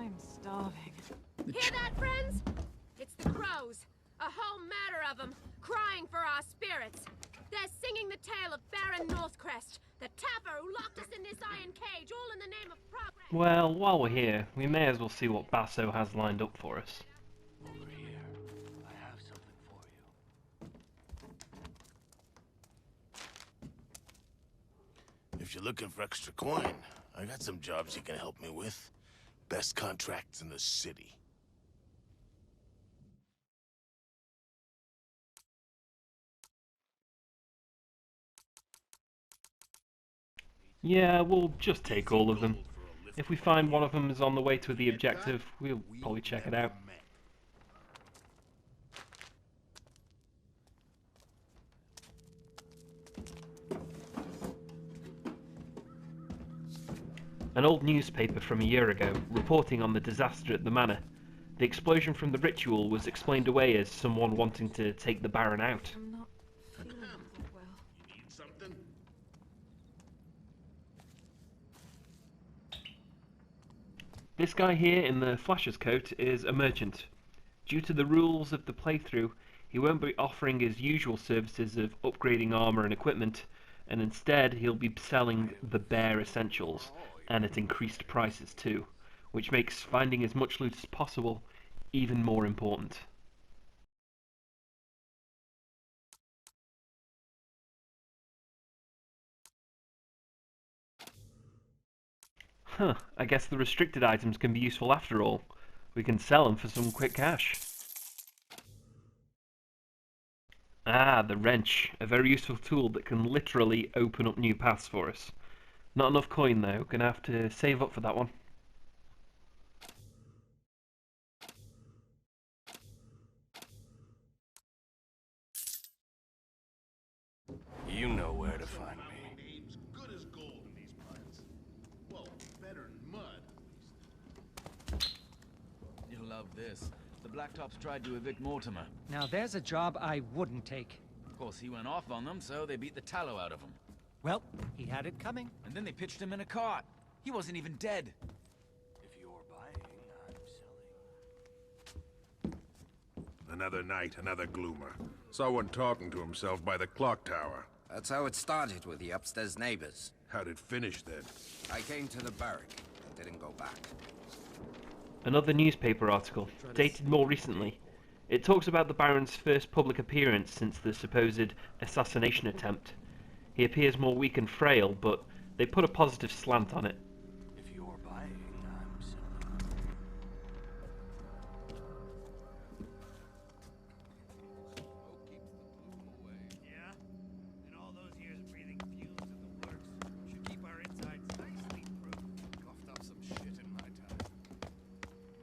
I'm starving. Hear that, friends? It's the crows. A whole matter of them, crying for our spirits. They're singing the tale of Baron Northcrest, the tapper who locked us in this iron cage, all in the name of progress. Well, while we're here, we may as well see what Basso has lined up for us. Over here. I have something for you. If you're looking for extra coin, I got some jobs you can help me with. Best contracts in the city. Yeah, we'll just take all of them. If we find one of them is on the way to the objective, we'll probably check it out. An old newspaper from a year ago, reporting on the disaster at the manor. The explosion from the ritual was explained away as someone wanting to take the Baron out. I'm not feeling well. You need something? This guy here in the Flasher's coat is a merchant. Due to the rules of the playthrough, he won't be offering his usual services of upgrading armor and equipment, and instead he'll be selling the bare essentials, and at increased prices too, which makes finding as much loot as possible even more important. Huh, I guess the restricted items can be useful after all. We can sell them for some quick cash. Ah, the wrench. A very useful tool that can literally open up new paths for us. Not enough coin though, gonna have to save up for that one. You know where to find me. Name's good as gold in these parts. Well, better than mud, at least. You'll love this. The Blacktops tried to evict Mortimer. Now there's a job I wouldn't take. Of course, he went off on them, so they beat the tallow out of him. Well, he had it coming. And then they pitched him in a cart. He wasn't even dead. If you're buying, I'm selling. Another night, another gloomer. Someone talking to himself by the clock tower. That's how it started with the upstairs neighbors. How'd it finish then? I came to the barrack and didn't go back. Another newspaper article, dated more recently. It talks about the Baron's first public appearance since the supposed assassination attempt. He appears more weak and frail, but they put a positive slant on it. If you're buying, I'm selling. Yeah? And all those years breathing fumes in the works should keep our insides nicely proof. Coughed up some shit in my time.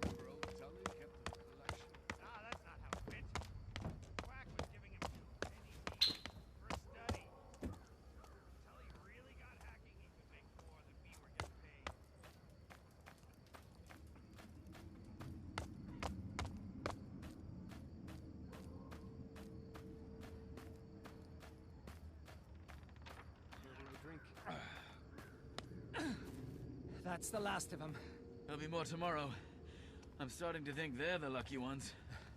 Remember old Tully kept a collection? Ah, that's not how it went. Quack was giving him 2 pennies each for a study. Tully really got hacking, he could make more than we were getting paid. That's the last of them. There'll be more tomorrow. I'm starting to think they're the lucky ones.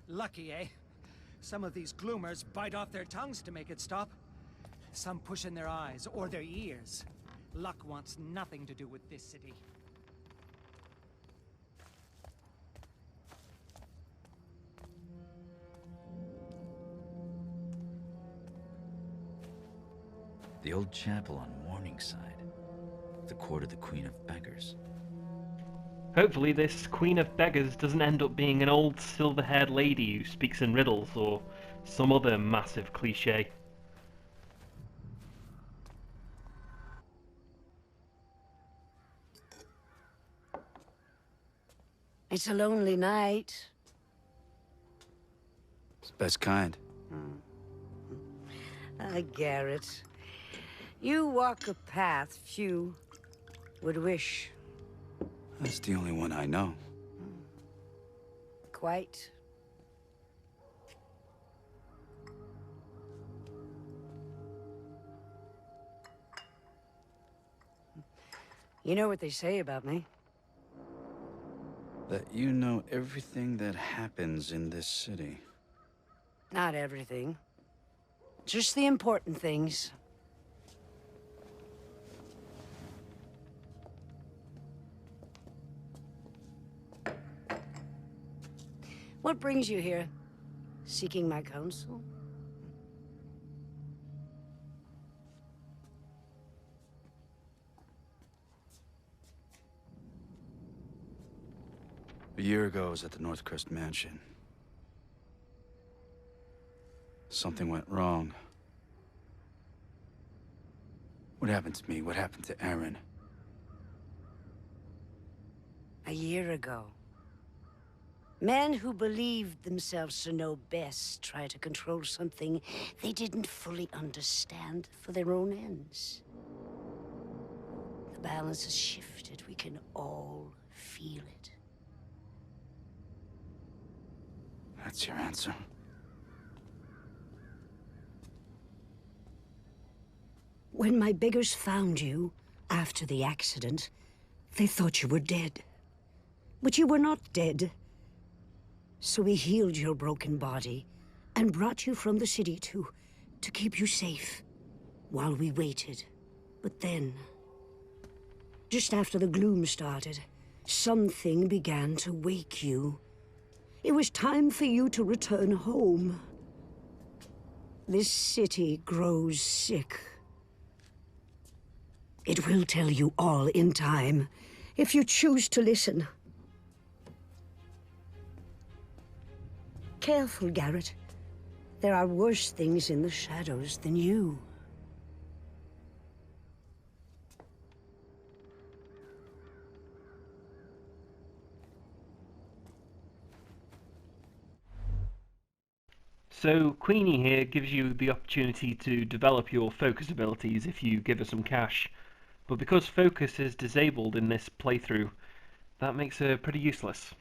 Lucky, eh? Some of these gloomers bite off their tongues to make it stop. Some push in their eyes or their ears. Luck wants nothing to do with this city. The old chapel on Morningside. The court of the Queen of Beggars. Hopefully this Queen of Beggars doesn't end up being an old silver-haired lady who speaks in riddles or some other massive cliché. It's a lonely night. It's the best kind. Garrett. You walk a path few would wish. That's the only one I know. Quite. You know what they say about me? That you know everything that happens in this city. Not everything. Just the important things. What brings you here? Seeking my counsel? A year ago, I was at the Northcrest Mansion. Something went wrong. What happened to me? What happened to Aaron? A year ago. Men who believed themselves to know best try to control something they didn't fully understand for their own ends. The balance has shifted. We can all feel it. That's your answer? When my beggars found you, after the accident, they thought you were dead. But you were not dead. So we healed your broken body and brought you from the city to keep you safe while we waited. But then, just after the gloom started, something began to wake you. It was time for you to return home. This city grows sick. It will tell you all in time, if you choose to listen. Careful, Garrett. There are worse things in the shadows than you. So Queenie here gives you the opportunity to develop your focus abilities if you give her some cash. But because focus is disabled in this playthrough, that makes her pretty useless.